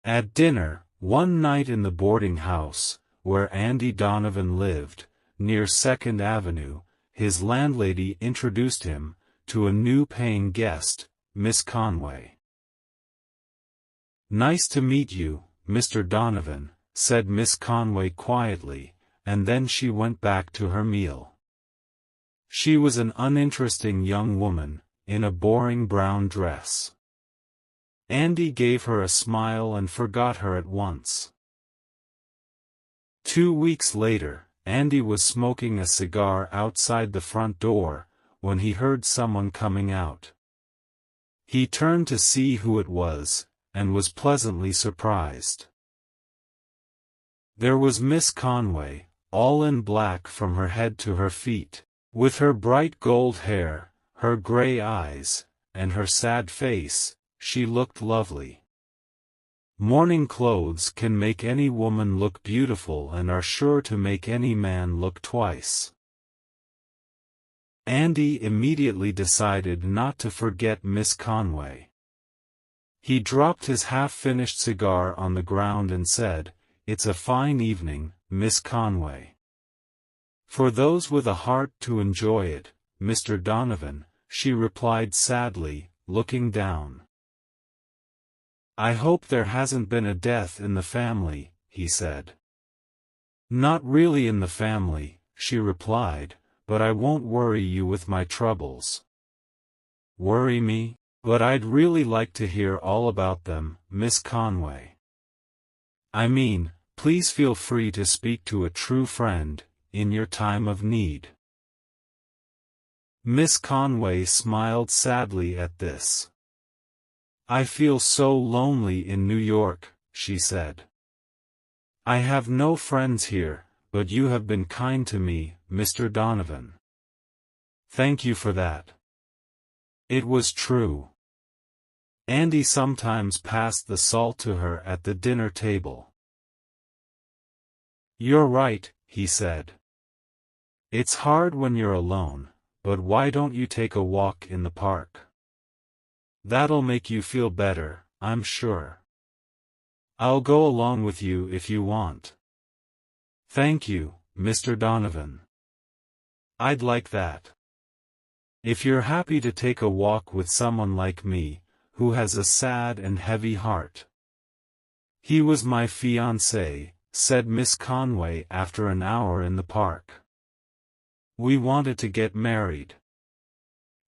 At dinner, one night in the boarding house, where Andy Donovan lived, near 2nd Avenue, his landlady introduced him to a new paying guest, Miss Conway. "Nice to meet you, Mr. Donovan," said Miss Conway quietly, and then she went back to her meal. She was an uninteresting young woman, in a boring brown dress. Andy gave her a smile and forgot her at once. 2 weeks later, Andy was smoking a cigar outside the front door, when he heard someone coming out. He turned to see who it was, and was pleasantly surprised. There was Miss Conway, all in black from her head to her feet. With her bright gold hair, her gray eyes, and her sad face, she looked lovely. Morning clothes can make any woman look beautiful and are sure to make any man look twice. Andy immediately decided not to forget Miss Conway. He dropped his half-finished cigar on the ground and said, "It's a fine evening, Miss Conway." "For those with a heart to enjoy it, Mr. Donovan," she replied sadly, looking down. "I hope there hasn't been a death in the family," he said. "Not really in the family," she replied, "but I won't worry you with my troubles." "Worry me? But I'd really like to hear all about them, Miss Conway. I mean, please feel free to speak to a true friend, in your time of need." Miss Conway smiled sadly at this. "I feel so lonely in New York," she said. "I have no friends here, but you have been kind to me, Mr. Donovan. Thank you for that." It was true. Andy sometimes passed the salt to her at the dinner table. "You're right," he said. "It's hard when you're alone, but why don't you take a walk in the park? That'll make you feel better, I'm sure. I'll go along with you if you want." "Thank you, Mr. Donovan. I'd like that. If you're happy to take a walk with someone like me, who has a sad and heavy heart." "He was my fiancé," said Miss Conway after an hour in the park. "We wanted to get married.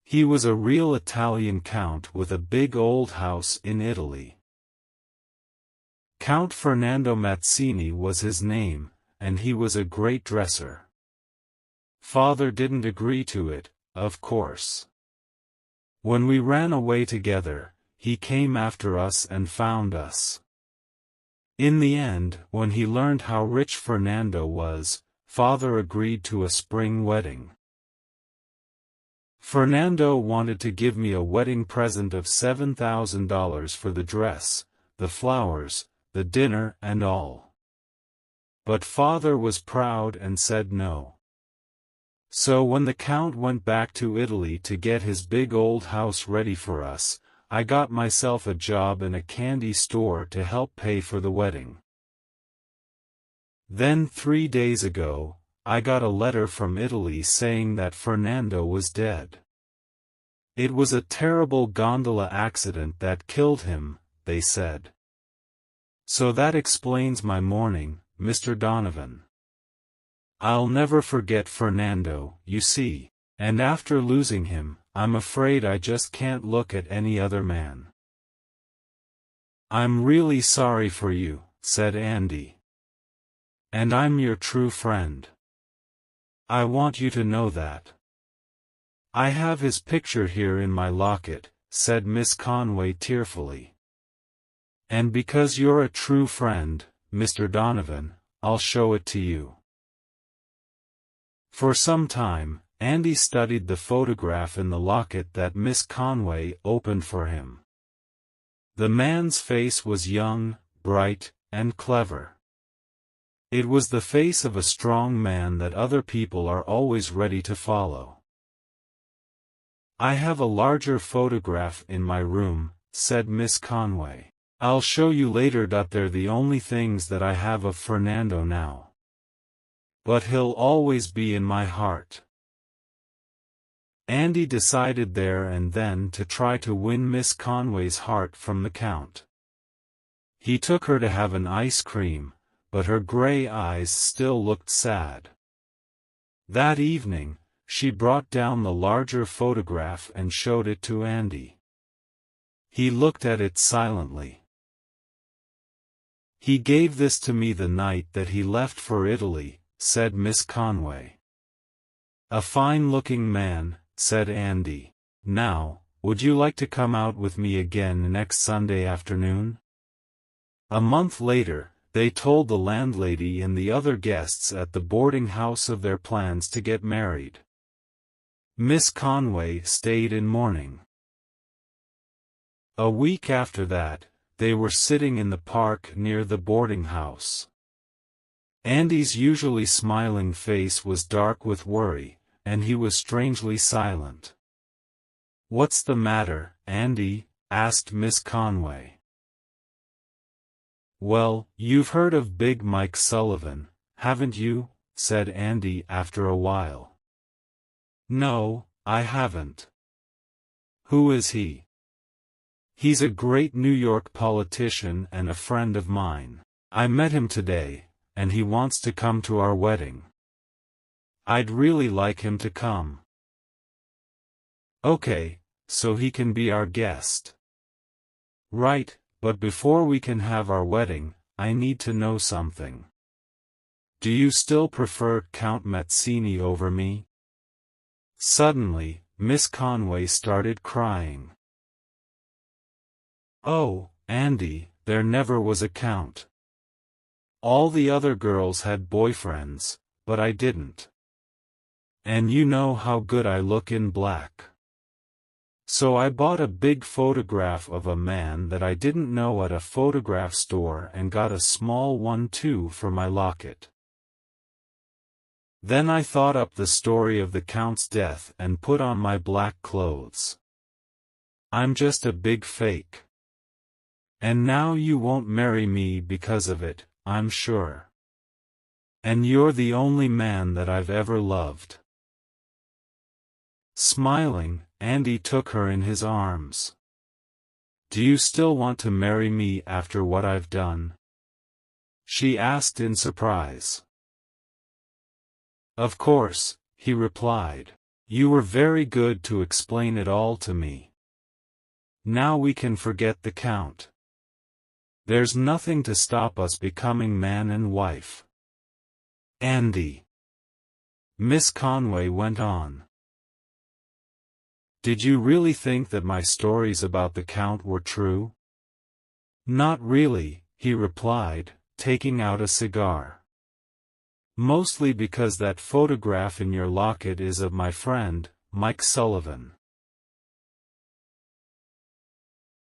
He was a real Italian count with a big old house in Italy. Count Fernando Mazzini was his name, and he was a great dresser. Father didn't agree to it, of course. When we ran away together, he came after us and found us. In the end, when he learned how rich Fernando was, Father agreed to a spring wedding. Fernando wanted to give me a wedding present of $7,000 for the dress, the flowers, the dinner and all. But Father was proud and said no. So when the Count went back to Italy to get his big old house ready for us, I got myself a job in a candy store to help pay for the wedding. Then 3 days ago, I got a letter from Italy saying that Fernando was dead. It was a terrible gondola accident that killed him, they said. So that explains my mourning, Mr. Donovan. I'll never forget Fernando, you see, and after losing him, I'm afraid I just can't look at any other man." "I'm really sorry for you," said Andy. "And I'm your true friend. I want you to know that. I have his picture here in my locket," said Miss Conway tearfully. "And because you're a true friend, Mr. Donovan, I'll show it to you." For some time, Andy studied the photograph in the locket that Miss Conway opened for him. The man's face was young, bright, and clever. It was the face of a strong man that other people are always ready to follow. "I have a larger photograph in my room," said Miss Conway. I'll show you later. They're the only things that I have of Fernando now. But he'll always be in my heart. Andy decided there and then to try to win Miss Conway's heart from the Count. He took her to have an ice cream, but her gray eyes still looked sad. That evening, she brought down the larger photograph and showed it to Andy. He looked at it silently. "He gave this to me the night that he left for Italy," said Miss Conway. "A fine-looking man," said Andy. "Now, would you like to come out with me again next Sunday afternoon?" A month later, they told the landlady and the other guests at the boarding house of their plans to get married. Miss Conway stayed in mourning. A week after that, they were sitting in the park near the boarding house. Andy's usually smiling face was dark with worry, and he was strangely silent. "What's the matter, Andy?" asked Miss Conway. "Well, you've heard of Big Mike Sullivan, haven't you?" said Andy after a while. "No, I haven't." "Who is he?" "He's a great New York politician and a friend of mine. I met him today, and he wants to come to our wedding. I'd really like him to come." "Okay, so he can be our guest." "Right, but before we can have our wedding, I need to know something. Do you still prefer Count Mazzini over me?" Suddenly, Miss Conway started crying. "Oh, Andy, there never was a Count. All the other girls had boyfriends, but I didn't. And you know how good I look in black. So I bought a big photograph of a man that I didn't know at a photograph store and got a small one too for my locket. Then I thought up the story of the Count's death and put on my black clothes. I'm just a big fake. And now you won't marry me because of it, I'm sure. And you're the only man that I've ever loved." Smiling, Andy took her in his arms. "Do you still want to marry me after what I've done?" she asked in surprise. "Of course," he replied. "You were very good to explain it all to me. Now we can forget the Count. There's nothing to stop us becoming man and wife. Andy," Miss Conway went on. "Did you really think that my stories about the Count were true?" "Not really," he replied, taking out a cigar. "Mostly because that photograph in your locket is of my friend, Mike Sullivan.